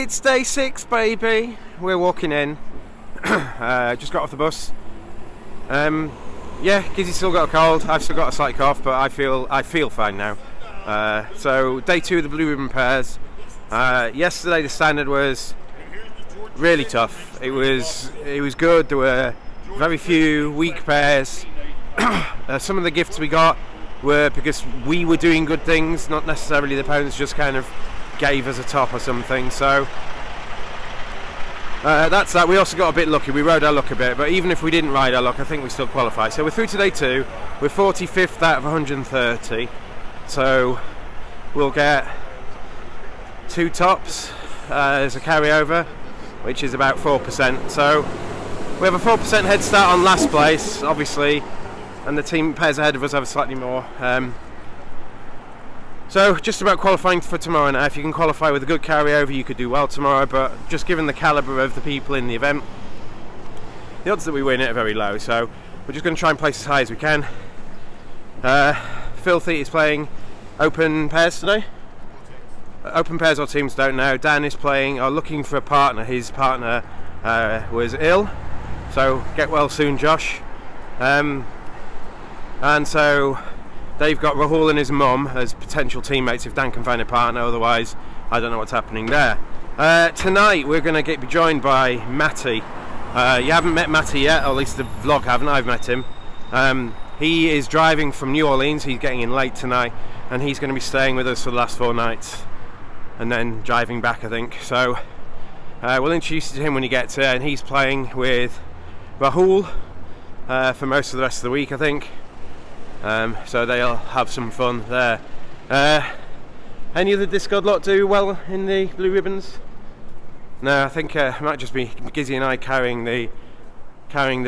It's day 6, baby. We're walking in. Just got off the bus. Yeah, Gizzy's still got a cold. I've still got a slight cough, but I feel fine now. So day 2 of the blue ribbon pairs. Yesterday the standard was really tough. It was good. There were very few weak pairs. Some of the gifts we got were because we were doing good things, not necessarily the opponents just kind of gave us a top or something. So that's that. We also got a bit lucky. We rode our luck a bit, but even if we didn't ride our luck, I think we still qualify. So we're through to day 2. We're 45th out of 130. So we'll get 2 tops as a carryover, which is about 4%. So we have a 4% head start on last place, obviously, and the team pairs ahead of us have slightly more. So just about qualifying for tomorrow now. If you can qualify with a good carryover, you could do well tomorrow, but just given the calibre of the people in the event, the odds that we win it are very low. So we're just going to try and place as high as we can. Filthy is playing open pairs today. Open pairs or teams, don't know. Dan is playing or looking for a partner. His partner was ill, so get well soon, Josh. And so they've got Rahul and his mum as potential teammates if Dan can find a partner. Otherwise, I don't know what's happening there. Tonight we're going to be joined by Matty. You haven't met Matty yet, or at least the vlog haven't. I've met him. He is driving from New Orleans. He's getting in late tonight, and he's going to be staying with us for the last 4 nights and then driving back, I think. So we'll introduce you to him when he gets here, and he's playing with Rahul for most of the rest of the week, I think. So they'll have some fun there. Any other Discord lot do well in the blue ribbons? No, I think it might just be Gizzy and I carrying the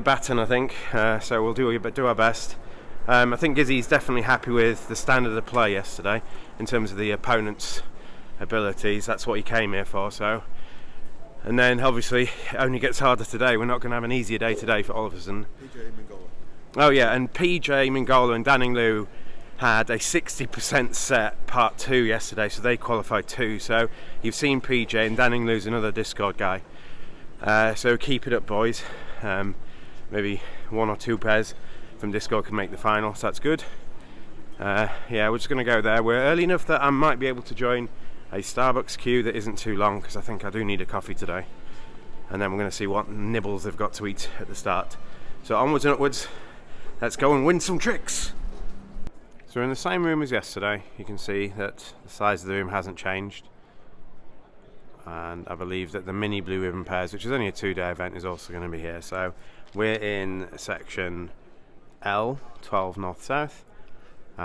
baton, I think. So we'll do our best. I think Gizzy's definitely happy with the standard of play yesterday in terms of the opponent's abilities. That's what he came here for. So, and then obviously it only gets harder today. We're not going to have an easier day today for all of us. And oh yeah, and PJ Mingola and Danning had a 60% set part 2 yesterday, so they qualified too. So you've seen PJ, and Danning another Discord guy. So keep it up, boys. Maybe 1 or 2 pairs from Discord can make the final, so that's good. Yeah, we're just going to go there. We're early enough that I might be able to join a Starbucks queue that isn't too long, because I think I do need a coffee today. And then we're going to see what nibbles they've got to eat at the start. So onwards and upwards. Let's go and win some tricks. So we're in the same room as yesterday. You can see that the size of the room hasn't changed. And I believe that the mini blue ribbon pairs, which is only a 2-day event, is also going to be here. So we're in section L, 12 north-south,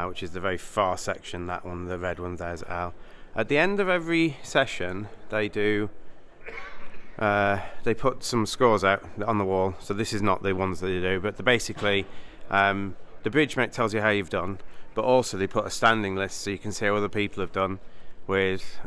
which is the very far section. That one, the red one, there's L. At the end of every session, they put some scores out on the wall. So this is not the ones that they do, but basically the bridge mate tells you how you've done, but also they put a standing list so you can see how other people have done with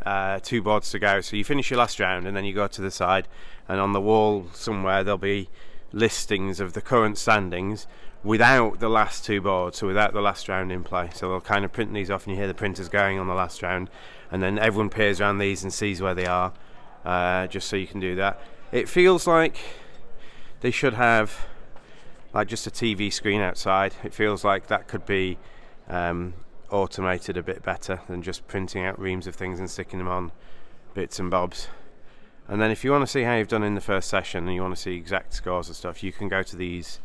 2 boards to go. So you finish your last round and then you go to the side, and on the wall somewhere there'll be listings of the current standings without the last 2 boards, so without the last round in play. So they'll kind of print these off and you hear the printers going on the last round, and then everyone peers around these and sees where they are, just so you can do that. It feels like they should have like just a TV screen outside. It feels like that could be automated a bit better than just printing out reams of things and sticking them on bits and bobs. And then if you want to see how you've done in the first session and you want to see exact scores and stuff, you can go to these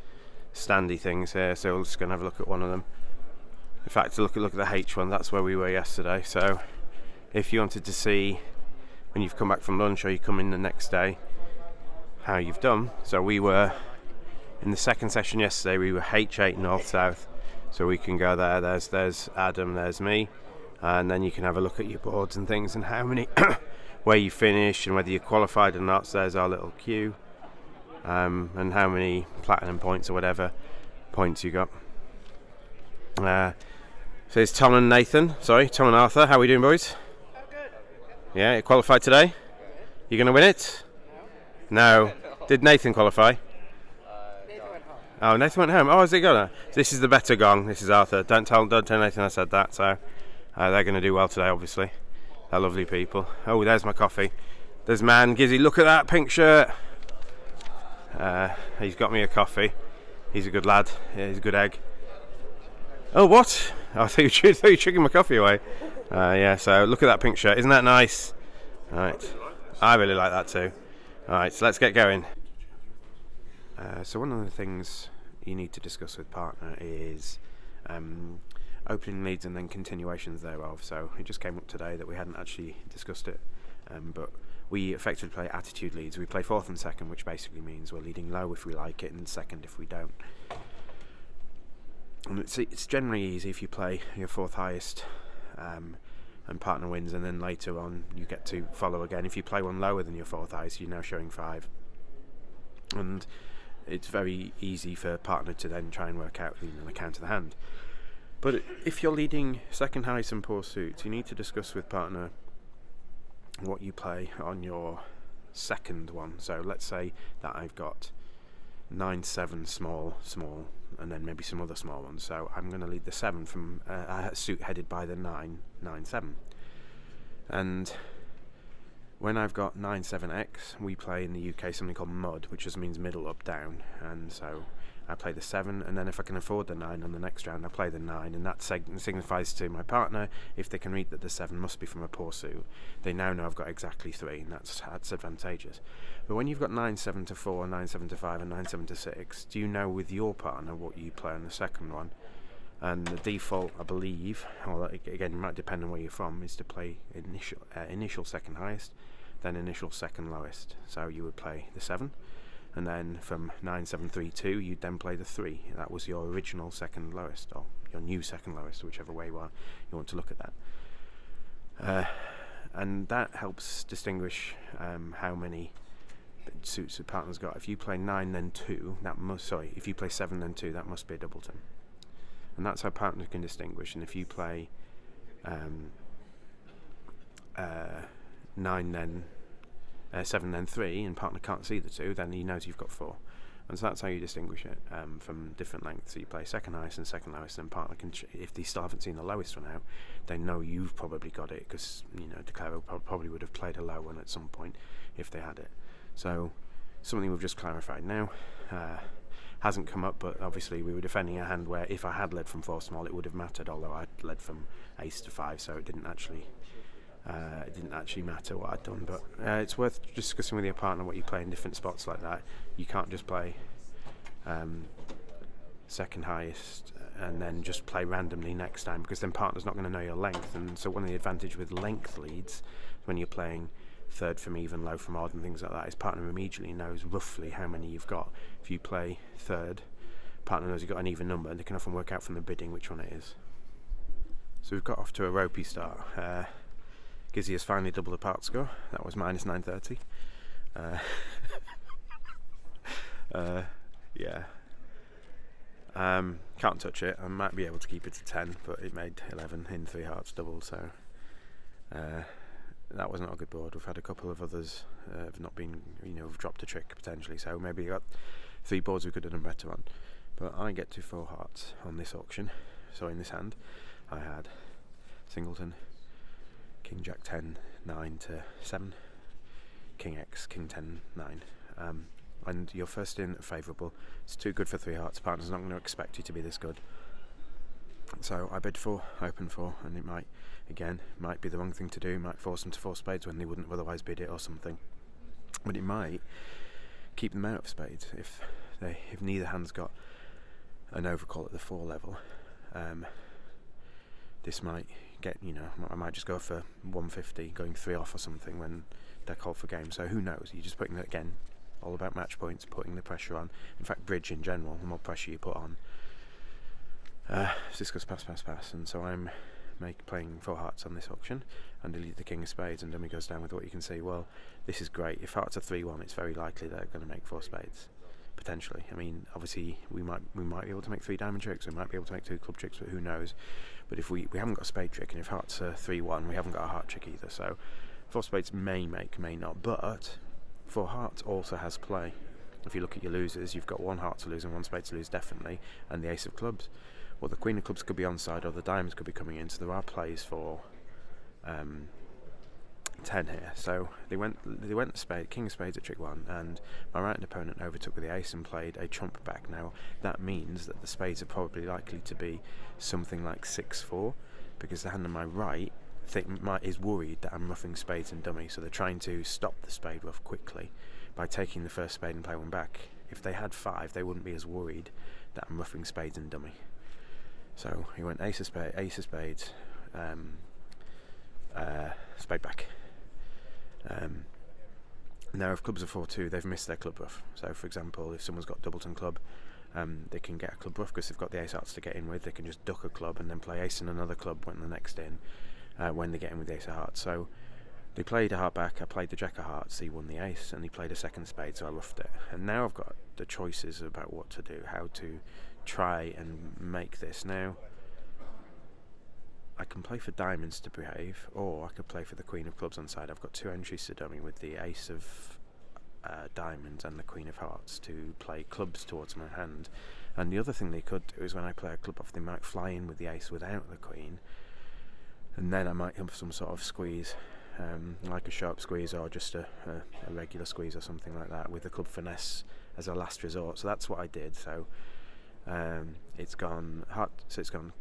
standy things here. So we're just going to have a look at one of them. In fact, look at the H one. That's where we were yesterday. So if you wanted to see when you've come back from lunch or you come in the next day how you've done. So we were in the second session yesterday, we were H8 north-south. So we can go there. There's Adam, there's me, and then you can have a look at your boards and things and how many where you finished and whether you qualified or not. So there's our little queue, and how many platinum points or whatever points you got. So it's Tom and Arthur. How are we doing, boys? Oh, good. Yeah, you qualified today? You going to win it? No. Did Nathan qualify? Nathan went home. Oh, Nathan went home. Oh, has he got it? This is the better gong. This is Arthur. Don't tell Nathan I said that. So they're going to do well today, obviously. They're lovely people. Oh, there's my coffee. There's man Gizzy. Look at that pink shirt. He's got me a coffee. He's a good lad. Yeah, he's a good egg. Oh, what? I thought you were chugging my coffee away. Yeah, so look at that pink shirt. Isn't that nice? Alright. I really like that too. Alright, so let's get going. So one of the things you need to discuss with partner is opening leads and then continuations thereof. So it just came up today that we hadn't actually discussed it, but we effectively play attitude leads. We play fourth and second, which basically means we're leading low if we like it and second if we don't. And it's generally easy if you play your fourth highest and partner wins, and then later on you get to follow again. If you play one lower than your fourth highest, you're now showing 5. And it's very easy for partner to then try and work out the count of the hand. But if you're leading second highest and poor suits, you need to discuss with partner what you play on your second one. So let's say that I've got 9-7 small, and then maybe some other small ones. So I'm going to lead the 7 from a suit headed by the 9-7. And when I've got 9-7x, we play in the UK something called mud, which just means middle up down. And so I play the 7, and then if I can afford the 9 on the next round, I play the 9, and that signifies to my partner, if they can read that the 7 must be from a poor suit, they now know I've got exactly 3, and that's advantageous. But when you've got 9-7 to 4, 9-7 to 5, and 9-7 to 6, do you know with your partner what you play on the second one? And the default, I believe, well, again, it might depend on where you're from, is to play initial second highest, then initial second lowest. So you would play the 7. And then from 9-7-3-2, you'd then play the 3. That was your original second lowest, or your new second lowest, whichever way you want to look at that. And that helps distinguish how many suits the partner's got. If you play 9 then 2, if you play 7 then 2, that must be a doubleton. And that's how partners can distinguish. And if you play 9 then 7 then 3, and partner can't see the 2, then he knows you've got 4. And so that's how you distinguish it from different lengths. So you play second highest and second lowest, and partner can, if they still haven't seen the lowest one out, they know you've probably got it, because Declaro probably would have played a low one at some point if they had it. So something we've just clarified now. Hasn't come up, but obviously we were defending a hand where if I had led from 4 small, it would have mattered, although I led from ace to 5, so it didn't actually matter what I'd done. But it's worth discussing with your partner what you play in different spots like that. You can't just play second highest and then just play randomly next time, because then partner's not going to know your length. And so one of the advantage with length leads when you're playing third from even, low from odd and things like that, is partner immediately knows roughly how many you've got. If you play third, partner knows you've got an even number, and they can often work out from the bidding which one it is. So we've got off to a ropey start. Gizzy has finally doubled the part score. That was minus 930. Yeah. Can't touch it. I might be able to keep it to 10, but it made 11 in 3 hearts double, so that was not a good board. We've had a couple of others have not been, have dropped a trick potentially, so maybe got 3 boards we could have done better on. But I get to 4 hearts on this auction. So in this hand, I had singleton, King Jack 10 9 to 7, King X King 10 9, and you're first in favourable. It's too good for 3 hearts. Partner's not going to expect you to be this good. So I bid 4, open 4, and it might be the wrong thing to do. Might force them to 4 spades when they wouldn't have otherwise bid it or something. But it might keep them out of spades if neither hand's got an overcall at the 4 level. This might get, I might just go for 150, going 3 off or something when they're called for game. So who knows? You're just putting it, again, all about match points, putting the pressure on. In fact, bridge in general, the more pressure you put on. This goes pass, and so I'm playing 4 hearts on this auction, and delete the king of spades, and dummy goes down with what you can see. Well, this is great. If hearts are 3-1, it's very likely they're going to make 4 spades. Potentially. I mean, obviously we might be able to make 3 diamond tricks, we might be able to make 2 club tricks, but who knows. But if we haven't got a spade trick, and if hearts are 3-1, we haven't got a heart trick either. So 4 spades may not, but 4 hearts also has play. If you look at your losers, you've got 1 heart to lose and 1 spade to lose definitely, and the ace of clubs. Well, the queen of clubs could be onside, or the diamonds could be coming in, so there are plays for 10 here. So they went spade, king of spades at trick 1, and my right-hand opponent overtook with the ace and played a trump back. Now that means that the spades are probably likely to be something like 6-4, because the hand on my right is worried that I'm ruffing spades and dummy, so they're trying to stop the spade ruff quickly by taking the first spade and play one back. If they had 5, they wouldn't be as worried that I'm ruffing spades and dummy. So he went ace of spades, spade back. Now if clubs are 4-2, they've missed their club ruff. So for example, if someone's got doubleton club, they can get a club ruff because they've got the ace hearts to get in with. They can just duck a club and then play ace and another club when the next in, when they get in with the ace of hearts. So they played a heart back, I played the jack of hearts, he won the ace, and he played a second spade, so I ruffed it. And now I've got the choices about what to do, how to try and make this. Now I can play for diamonds to behave, or I could play for the queen of clubs on side. I've got 2 entries to dummy with the ace of diamonds and the queen of hearts to play clubs towards my hand. And the other thing they could do is when I play a club off, they might fly in with the ace without the queen, and then I might have some sort of squeeze, like a sharp squeeze or just a regular squeeze or something like that, with the club finesse as a last resort. So that's what I did. So it's gone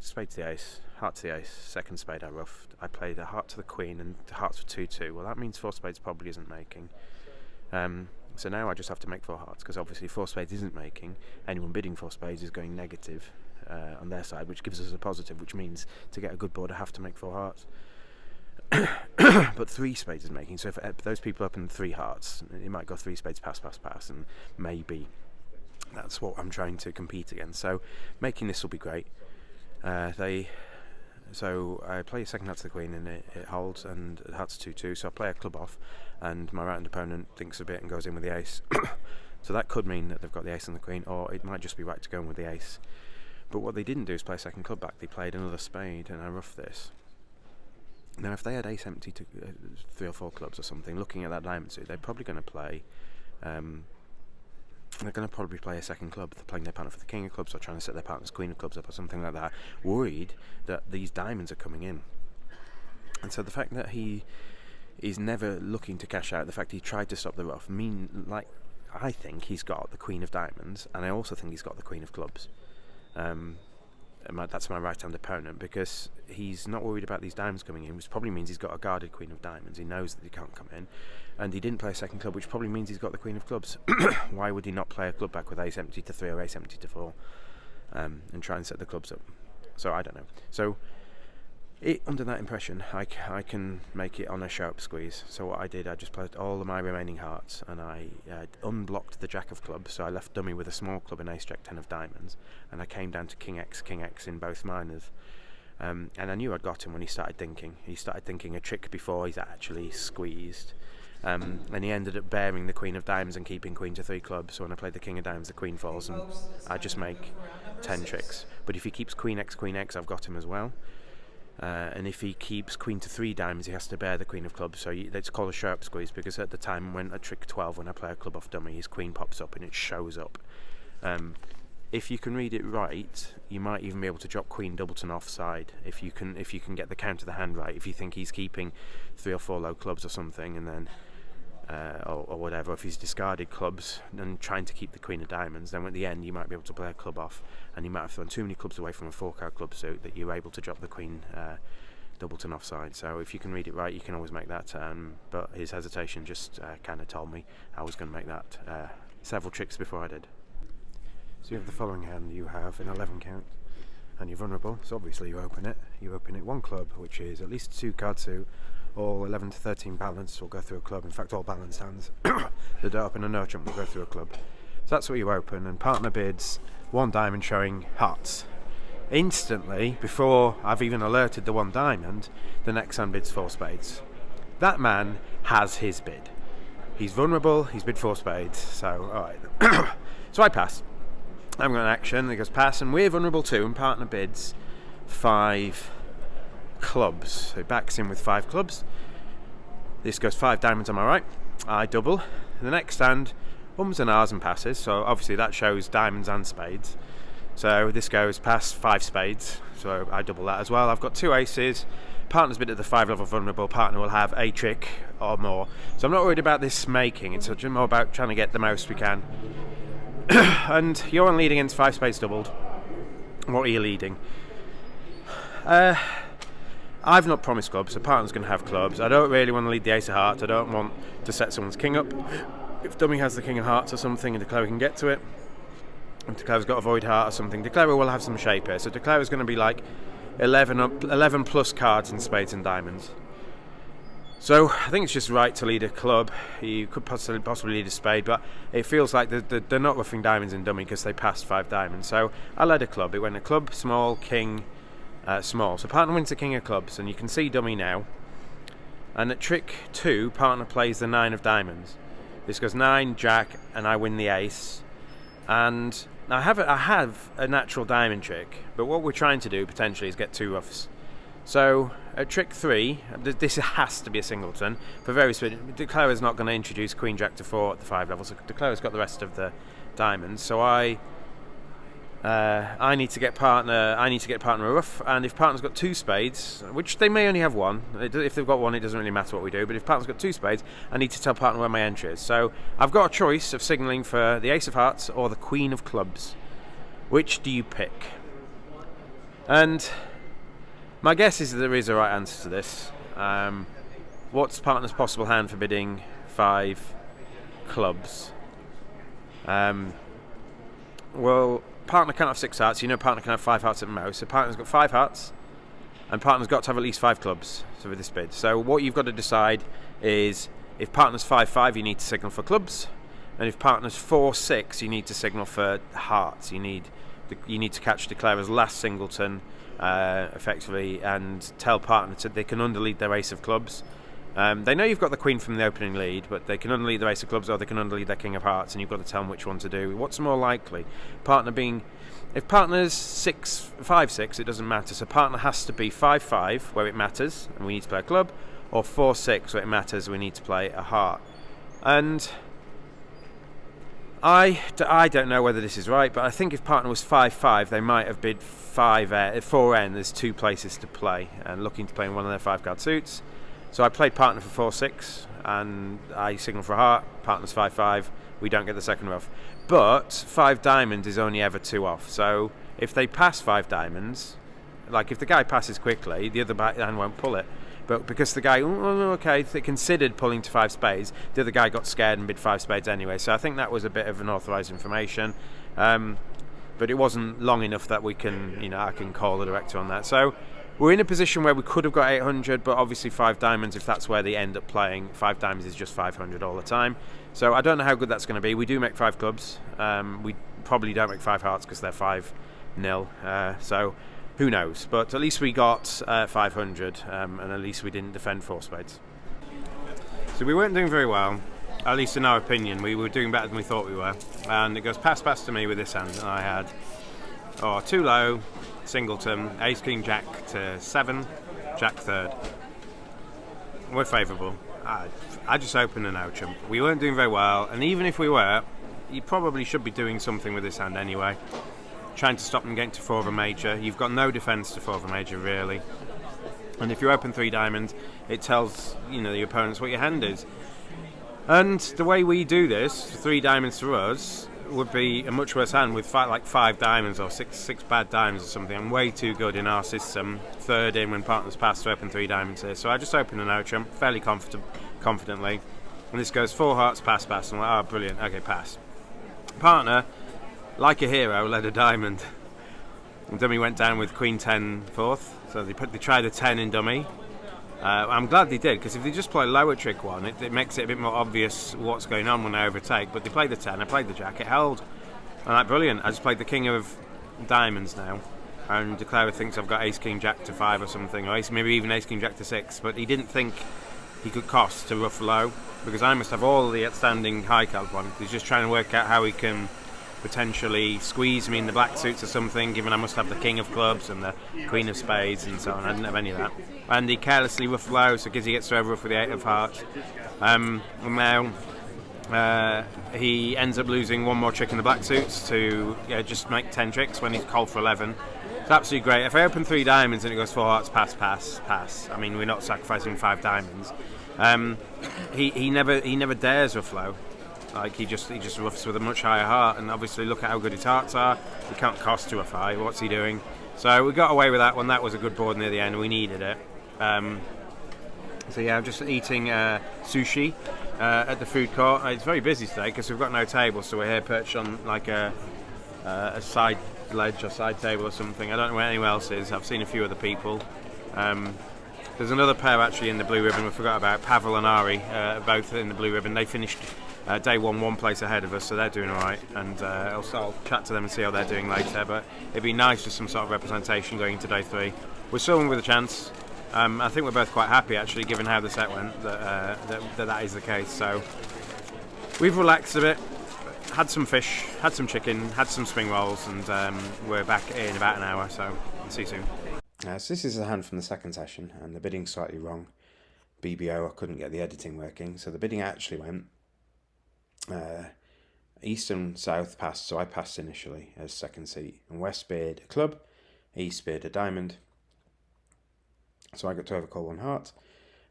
spade to the ace, heart to the ace, second spade I ruffed. I played a heart to the queen and hearts for 2-2. Well, that means 4 spades probably isn't making. So now I just have to make 4 hearts, because obviously 4 spades isn't making. Anyone bidding 4 spades is going negative on their side, which gives us a positive, which means to get a good board I have to make 4 hearts. But 3 spades is making, so if those people open 3 hearts, it might go 3 spades pass, and maybe that's what I'm trying to compete against. So making this will be great. So I play a second heart to the queen and it holds, and it hearts 2-2, so I play a club off, and my right hand opponent thinks a bit and goes in with the ace. So that could mean that they've got the ace and the queen, or it might just be right to go in with the ace. But what they didn't do is play a second club back. They played another spade, and I roughed this. Now if they had ace empty to 3 or 4 clubs or something, looking at that diamond suit, they're probably going to play a second club. They're playing their partner for the king of clubs, or trying to set their partner's queen of clubs up or something like that, worried that these diamonds are coming in. And so the fact that he is never looking to cash out, the fact he tried to stop the ruff, I think he's got the queen of diamonds, and I also think he's got the queen of clubs. That's my right hand opponent, because he's not worried about these diamonds coming in, which probably means he's got a guarded queen of diamonds. He knows that he can't come in, and he didn't play a second club, which probably means he's got the queen of clubs. Why would he not play a club back with ace empty to 3 or ace empty to 4, and try and set the clubs up? So I don't know. So under that impression, I can make it on a sharp squeeze. So what I did, I just played all of my remaining hearts, and I unblocked the jack of clubs, so I left dummy with a small club and ace jack 10 of diamonds, and I came down to king x in both minors. And I knew I'd got him when he started thinking. He started thinking a trick before he's actually squeezed. And he ended up bearing the queen of diamonds and keeping queen to 3 clubs. So when I played the king of diamonds, the queen falls, and I just make 10 tricks. But if he keeps queen x, I've got him as well. And if he keeps queen to 3 diamonds, he has to bear the queen of clubs. So it's called a sharp squeeze, because at the time when at trick 12, when I play a club off dummy, his queen pops up and it shows up. If you can read it right, you might even be able to drop queen doubleton offside. If you can get the count of the hand right. If you think he's keeping 3 or 4 low clubs or something, and then or whatever, if he's discarded clubs and trying to keep the queen of diamonds, then at the end you might be able to play a club off, and you might have thrown too many clubs away from a 4-card club suit that you're able to drop the queen doubleton offside. So if you can read it right, you can always make that. But his hesitation just kind of told me I was going to make that several tricks before I did. So you have the following hand. You have an 11 count, and you're vulnerable, so obviously you open it. You open it 1 club, which is at least 2 card suit. All 11 to 13 balanced will go through a club. In fact, all balanced hands that don't open a no trump will go through a club. So that's what you open, and partner bids 1 diamond showing hearts. Instantly, before I've even alerted the 1 diamond, the next hand bids 4 spades. That man has his bid. He's vulnerable, he's bid 4 spades, so alright. So I pass. I'm going to action, he goes pass, and we're vulnerable too, and partner bids 5 clubs. So he backs in with 5 clubs. This goes 5 diamonds on my right. I double. The next hand, ums and ahs and passes, so obviously that shows diamonds and spades. So this goes past 5 spades, so I double that as well. I've got 2 aces. Partner's bid at the 5 level vulnerable. Partner will have a trick or more. So I'm not worried about this making. It's just more about trying to get the most we can. And you're on lead against 5 spades doubled. What are you leading? I've not promised clubs, so partner's going to have clubs. I don't really want to lead the ace of hearts. I don't want to set someone's king up. If dummy has the king of hearts or something and declare can get to it, if declare's got a void heart or something, declare will have some shape here. So declare is going to be like 11 plus cards in spades and diamonds. So I think it's just right to lead a club. You could possibly lead a spade, but it feels like they're not ruffing diamonds in dummy because they passed 5 diamonds. So I led a club. It went a club, small, king, small. So partner wins the king of clubs, and you can see dummy now. And at trick 2, partner plays the 9 of diamonds. This goes 9, jack, and I win the ace. And I have a natural diamond trick, but what we're trying to do potentially is get 2 ruffs. So at trick 3, this has to be a singleton. For various reasons, declare is not going to introduce queen jack to 4 at the 5 level, so declare has got the rest of the diamonds. So I need to get partner a ruff, and if partner's got 2 spades, which they may only have 1, if they've got 1 it doesn't really matter what we do, but if partner's got 2 spades, I need to tell partner where my entry is. So I've got a choice of signalling for the ace of hearts or the queen of clubs. Which do you pick? And my guess is that there is a right answer to this. What's partner's possible hand for bidding 5 clubs? Well, partner can't have 6 hearts. You know partner can have 5 hearts at most. So partner's got 5 hearts, and partner's got to have at least 5 clubs. So with this bid, so what you've got to decide is if partner's 5-5, you need to signal for clubs, and if partner's 4-6, you need to signal for hearts. You need to catch declarer's last singleton, effectively, and tell partner they can underlead their ace of clubs. They know you've got the queen from the opening lead, but they can underlead their ace of clubs or they can underlead their king of hearts, and you've got to tell them which one to do. What's more likely? If partner's 5-6, it doesn't matter. So partner has to be 5-5, where it matters, and we need to play a club, or 4-6, where it matters, we need to play a heart. And I don't know whether this is right, but I think if partner was 5-5, they might have bid 4N. There's 2 places to play, and looking to play in one of their 5-card suits. So I played partner for 4-6, and I signal for a heart. Partner's 5-5, we don't get the second ruff. But 5 diamonds is only ever 2 off. So if they pass 5 diamonds, like if the guy passes quickly, the other hand won't pull it. But because the guy, they considered pulling to 5 spades, the other guy got scared and bid 5 spades anyway. So I think that was a bit of unauthorised information. But it wasn't long enough that we can, I can call the director on that. So we're in a position where we could have got 800, but obviously 5 diamonds, if that's where they end up playing, 5 diamonds is just 500 all the time. So I don't know how good that's going to be. We do make 5 clubs. We probably don't make 5 hearts because they're 5-0. So who knows? But at least we got 500, and at least we didn't defend 4 spades. So we weren't doing very well, at least in our opinion. We were doing better than we thought we were. And it goes pass to me with this hand, and I had too low, singleton, ace king jack to 7, jack third. We're favourable. I just opened a no chump. We weren't doing very well, and even if we were, you probably should be doing something with this hand anyway. Trying to stop them getting to 4 of a major. You've got no defence to 4 of a major really. And if you open 3 diamonds, it tells the opponents what your hand is. And the way we do this, 3 diamonds to us, would be a much worse hand with 5 diamonds or 6 bad diamonds or something. I'm way too good in our system. 3rd in when partners pass to open 3 diamonds here. So I just open a no trump fairly confidently. And this goes 4 hearts, pass. I'm like, brilliant, okay, pass. Partner, like a hero, led a diamond. And dummy went down with queen 10 4th. So they tried a 10 in dummy. I'm glad they did, because if they just play lower trick 1, it makes it a bit more obvious what's going on when I overtake. But they played the 10, I played the jack, it held. I'm like, brilliant, I just played the king of diamonds now. And declarer thinks I've got ace king jack to 5 or something, or maybe even ace king jack to 6. But he didn't think he could cost to ruff low, because I must have all the outstanding high card one. He's just trying to work out how he can potentially squeeze me in the black suits or something, given I must have the king of clubs and the queen of spades and so on. I didn't have any of that. And he carelessly ruffed low, so Gizzy gets to overruff with the 8 of hearts. And now He ends up losing one more trick in the black suits to just make 10 tricks when he's called for 11. It's absolutely great. If I open 3 diamonds and it goes 4 hearts, pass. I mean, we're not sacrificing 5 diamonds. He never dares a flow. Like he just roughs with a much higher heart, and obviously look at how good his hearts are. He can't cost to a 5. What's he doing? So we got away with that one. That was a good board near the end. We needed it. So yeah, I'm just eating sushi at the food court. It's very busy today because we've got no table, so we're here perched on like a side ledge or side table or something. I don't know where anyone else is. I've seen a few other people. There's another pair actually in the blue ribbon we forgot about. Pavel and Ari, both in the blue ribbon. They finished day one place ahead of us, so they're doing all right. And I'll chat to them and see how they're doing later. But it'd be nice for some sort of representation going into day 3. We're still with a chance. I think we're both quite happy actually, given how the set went, that is the case. So we've relaxed a bit, had some fish, had some chicken, had some spring rolls, and we're back in about an hour. So see you soon. So this is a hand from the second session, and the bidding's slightly wrong. BBO, I couldn't get the editing working, so the bidding actually went east and south passed, so I passed initially as second seat, and west bid a club, east bid a diamond, so I got to overcall 1 heart,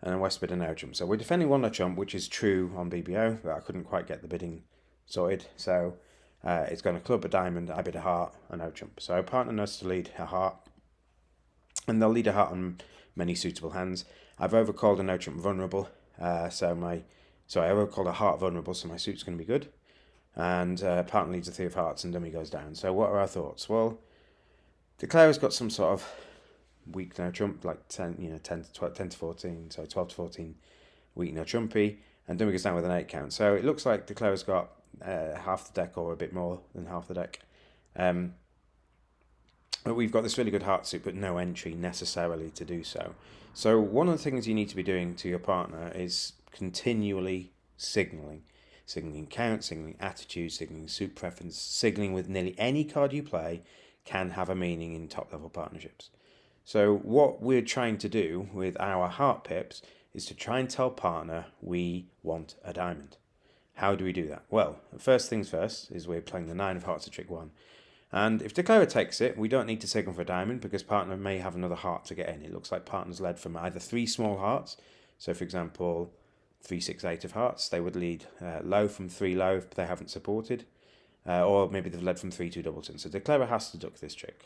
and then west bid a no jump. So we're defending 1 no jump, which is true on BBO, but I couldn't quite get the bidding sorted, so it's going to club a diamond, I bid a heart, a no jump. So our partner knows to lead a heart, and they'll lead a heart on many suitable hands. I've overcalled a no jump vulnerable, so I overcalled a heart vulnerable, so my suit's going to be good. And partner leads a 3 of hearts, and dummy goes down. So what are our thoughts? Well, Declare's got some sort of weak no trump, like 10 to 14, so 12 to 14 weak no trumpy, and dummy goes down with an 8 count. So it looks like Declare's got half the deck, or a bit more than half the deck. But we've got this really good heart suit, but no entry necessarily to do so. So one of the things you need to be doing to your partner is continually signalling. Signalling count, signalling attitude, signalling suit preference, signalling with nearly any card you play can have a meaning in top level partnerships. So what we're trying to do with our heart pips is to try and tell partner we want a diamond. How do we do that? Well, first things first is we're playing the 9 of hearts at trick 1. And if Declarer takes it, we don't need to signal for a diamond because partner may have another heart to get in. It looks like partner's led from either 3 small hearts. So for example, 3, 6, 8 of hearts. They would lead low from 3 low if they haven't supported. Or maybe they've led from 3, 2 doubleton. So Declarer has to duck this trick.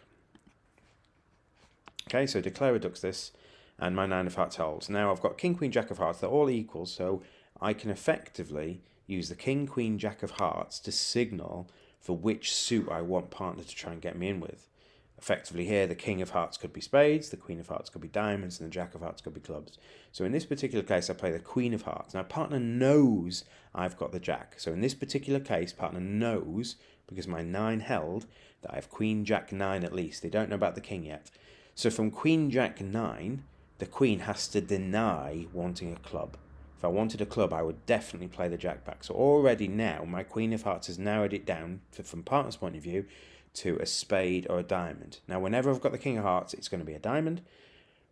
Okay, so Declarer ducks this, and my 9 of hearts holds. Now I've got King, Queen, Jack of hearts. They're all equal, so I can effectively use the King, Queen, Jack of hearts to signal for which suit I want partner to try and get me in with. Effectively here, the King of hearts could be spades, the Queen of hearts could be diamonds, and the Jack of hearts could be clubs. So in this particular case, I play the Queen of hearts. Now partner knows I've got the Jack. So in this particular case, partner knows, because my 9 held, that I have Queen, Jack, 9 at least. They don't know about the King yet. So from Queen, Jack, 9, the Queen has to deny wanting a club. If I wanted a club, I would definitely play the Jack back. So already now, my Queen of hearts has narrowed it down, from partner's point of view, to a spade or a diamond. Now, whenever I've got the King of hearts, it's going to be a diamond.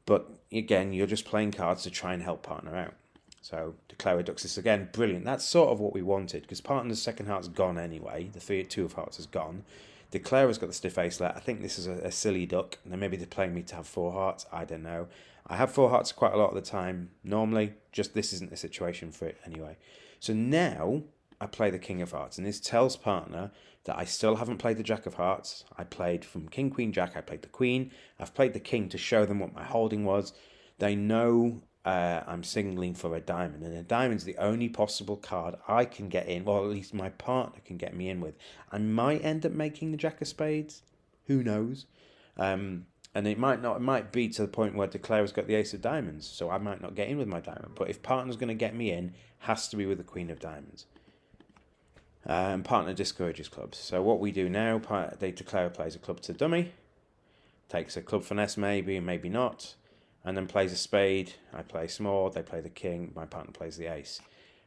But again, you're just playing cards to try and help partner out. So Declarer ducks this again. Brilliant. That's sort of what we wanted, because partner's second heart's gone anyway. The 2 of hearts is gone. Declarer's got the stiff ace-let. I think this is a silly duck. And maybe they're playing me to have 4 hearts. I don't know. I have 4 hearts quite a lot of the time. Normally, just this isn't the situation for it anyway. So now I play the King of hearts. And this tells partner that I still haven't played the Jack of hearts. I played from King, Queen, Jack. I played the Queen. I've played the King to show them what my holding was. They know I'm signaling for a diamond. And a diamond's the only possible card I can get in, or at least my partner can get me in with. I might end up making the Jack of spades. Who knows? And it might not. It might be to the point where Declarer's got the ace of diamonds, so I might not get in with my diamond. But if partner's going to get me in, has to be with the Queen of diamonds. And partner discourages clubs. So what we do now, Declarer plays a club to dummy, takes a club finesse maybe, maybe not, and then plays a spade. I play small, they play the king, my partner plays the ace.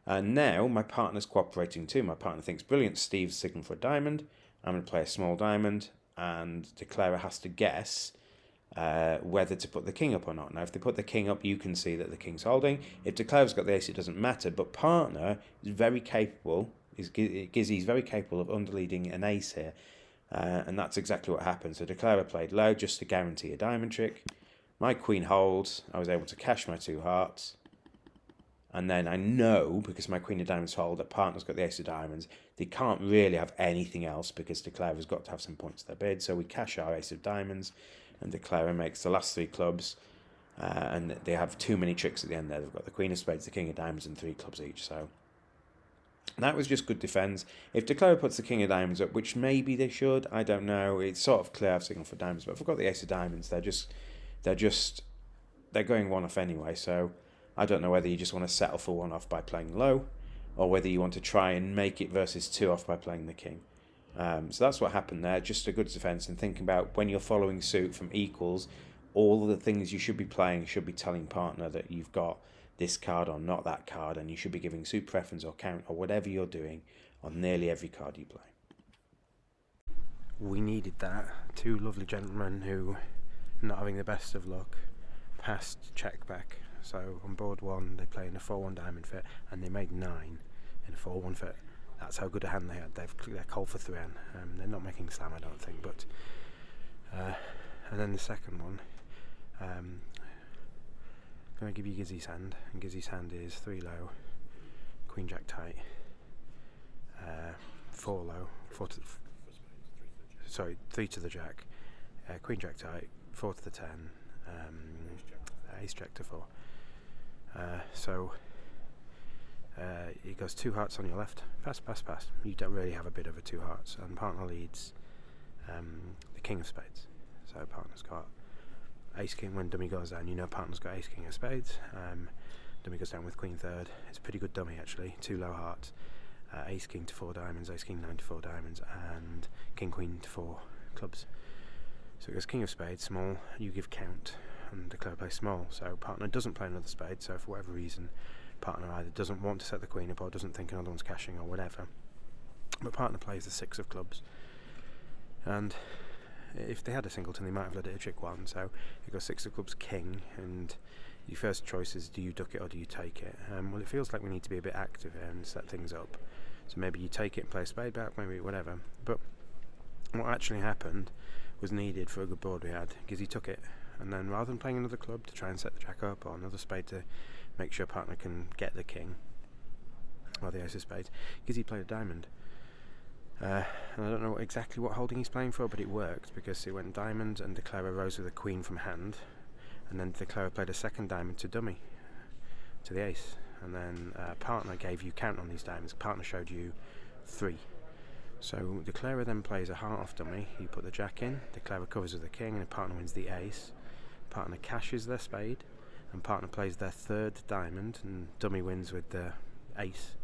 And now my partner's cooperating too. My partner thinks, brilliant, Steve's signaling for a diamond. I'm going to play a small diamond, and Declarer has to guess whether to put the king up or not. Now, if they put the king up, you can see that the king's holding. If Declare's got the ace, it doesn't matter. But partner is very capable, Gizzy's very capable of underleading an ace here. And that's exactly what happened. So Declare played low just to guarantee a diamond trick. My queen holds. I was able to cash my 2 hearts. And then I know, because my queen of diamonds hold, that partner's got the ace of diamonds. They can't really have anything else because Declare has got to have some points to their bid. So we cash our ace of diamonds. And Declare makes the last 3 clubs. And they have too many tricks at the end there. They've got the queen of spades, the king of diamonds, and 3 clubs each. So that was just good defence. If Declare puts the king of diamonds up, which maybe they should, I don't know. It's sort of clear I've signalled for diamonds. But if I've got the ace of diamonds, they're going 1 off anyway. So I don't know whether you just want to settle for 1 off by playing low, or whether you want to try and make it versus 2 off by playing the king. So that's what happened there. Just a good defence, and thinking about when you're following suit from equals, all the things you should be playing should be telling partner that you've got this card or not that card, and you should be giving suit preference or count or whatever you're doing on nearly every card you play. We needed that. 2 lovely gentlemen who, not having the best of luck, passed check back. So on board 1 they play in a 4-1 diamond fit, and they made 9 in a 4-1 fit. That's how good a hand they had. They're called for 3-N. They're not making slam, I don't think, but and then the second one, I'm going to give you Gizzy's hand, and Gizzy's hand is 3 low, queen jack tight, 4 low, 3 to the jack, queen jack tight, 4 to the 10, ace jack to 4. So it goes 2 hearts on your left, pass. You don't really have a bid over 2 hearts, and partner leads the king of spades. So partner's got ace king. When dummy goes down, you know partner's got ace king of spades. Dummy goes down with queen third. It's a pretty good dummy actually. 2 low hearts, ace king to 4 diamonds, ace king 9 to 4 diamonds, and king queen to 4 clubs. So it goes king of spades, small. You give count, and Declare plays small. So partner doesn't play another spade. So for whatever reason, partner either doesn't want to set the queen up or doesn't think another one's cashing or whatever. But partner plays the 6 of clubs, and if they had a singleton, they might have let it a trick 1. So it goes 6 of clubs, king, and your first choice is, do you duck it or do you take it? Well, it feels like we need to be a bit active here and set things up. So maybe you take it and play a spade back, maybe whatever. But what actually happened was needed for a good board we had, because he took it, and then rather than playing another club to try and set the jack up, or another spade to make sure partner can get the king, or the ace of spades, Gizzy played a diamond. And I don't know exactly what holding he's playing for, but it worked, because it went diamond and Declare rose with a queen from hand, and then Declare played a second diamond to dummy, to the ace, and then partner gave you count on these diamonds. Partner showed you 3. So Declare then plays a heart off dummy. You put the jack in, Declare covers with the king, and partner wins the ace. Partner cashes their spade, and partner plays their 3rd diamond, and dummy wins with the ace.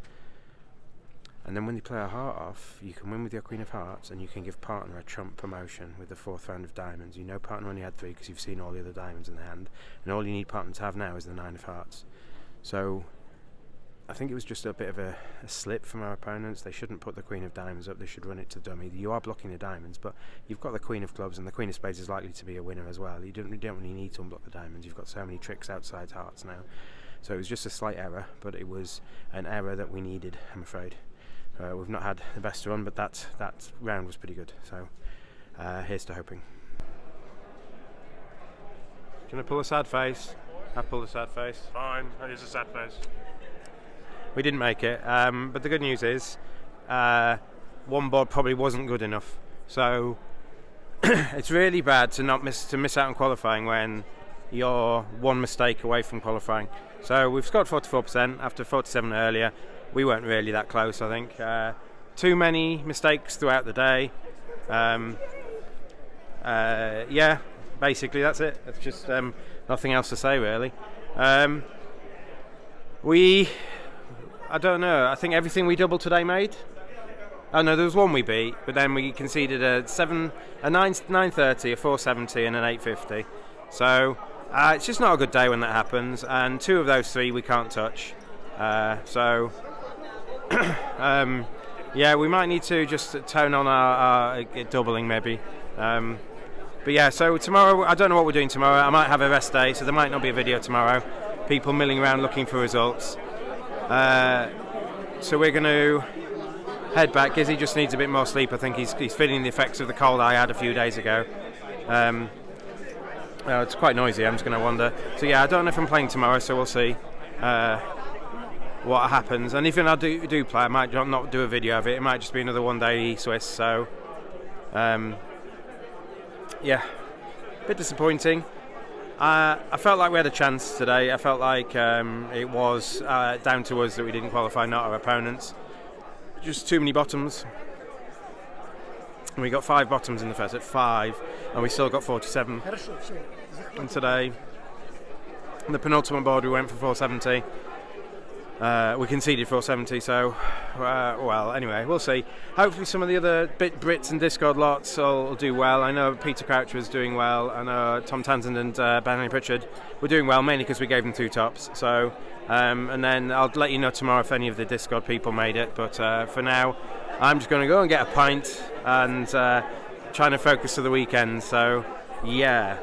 And then when you play a heart off, you can win with your queen of hearts, and you can give partner a trump promotion with the 4th round of diamonds. You know partner only had 3 because you've seen all the other diamonds in the hand, and all you need partner to have now is the 9 of hearts. So I think it was just a bit of a slip from our opponents. They shouldn't put the queen of diamonds up, they should run it to dummy. You are blocking the diamonds, but you've got the queen of clubs, and the queen of spades is likely to be a winner as well. You don't really need to unblock the diamonds. You've got so many tricks outside hearts now. So it was just a slight error, but it was an error that we needed, I'm afraid. We've not had the best run, but that round was pretty good. So here's to hoping. Do you want to pull a sad face? I've pulled a sad face. Fine, that is a sad face. We didn't make it, but the good news is 1 board probably wasn't good enough. So it's really bad to miss out on qualifying when you're 1 mistake away from qualifying. So we've scored 44% after 47 earlier. We weren't really that close, I think. Too many mistakes throughout the day. Yeah, basically that's it. It's just nothing else to say really. I don't know. I think everything we doubled today made. Oh no, there was 1 we beat, but then we conceded a 930, a 470, and an 850. So it's just not a good day when that happens. And 2 of those 3 we can't touch. So yeah, we might need to just tone on our doubling maybe. But yeah, so tomorrow, I don't know what we're doing tomorrow. I might have a rest day, so there might not be a video tomorrow. People milling around looking for results. So we're going to head back. Gizzy just needs a bit more sleep. I think he's feeling the effects of the cold I had a few days ago. It's quite noisy, I'm just going to wander. So yeah, I don't know if I'm playing tomorrow, so we'll see what happens. And even I do play, I might not do a video of it. It might just be another one-day Swiss. So yeah, a bit disappointing. I felt like we had a chance today. I felt like it was down to us that we didn't qualify, not our opponents. Just too many bottoms. And we got 5 bottoms in the first, at 5, and we still got 47. And today, on the penultimate board, we went for 470. We conceded 470, so, well, anyway, we'll see. Hopefully some of the other Brits and Discord lots will do well. I know Peter Crouch was doing well. I know Tom Townsend and Benny Pritchard were doing well, mainly because we gave them 2 tops. So, and then I'll let you know tomorrow if any of the Discord people made it. But for now, I'm just going to go and get a pint and trying to focus to the weekend. So, yeah.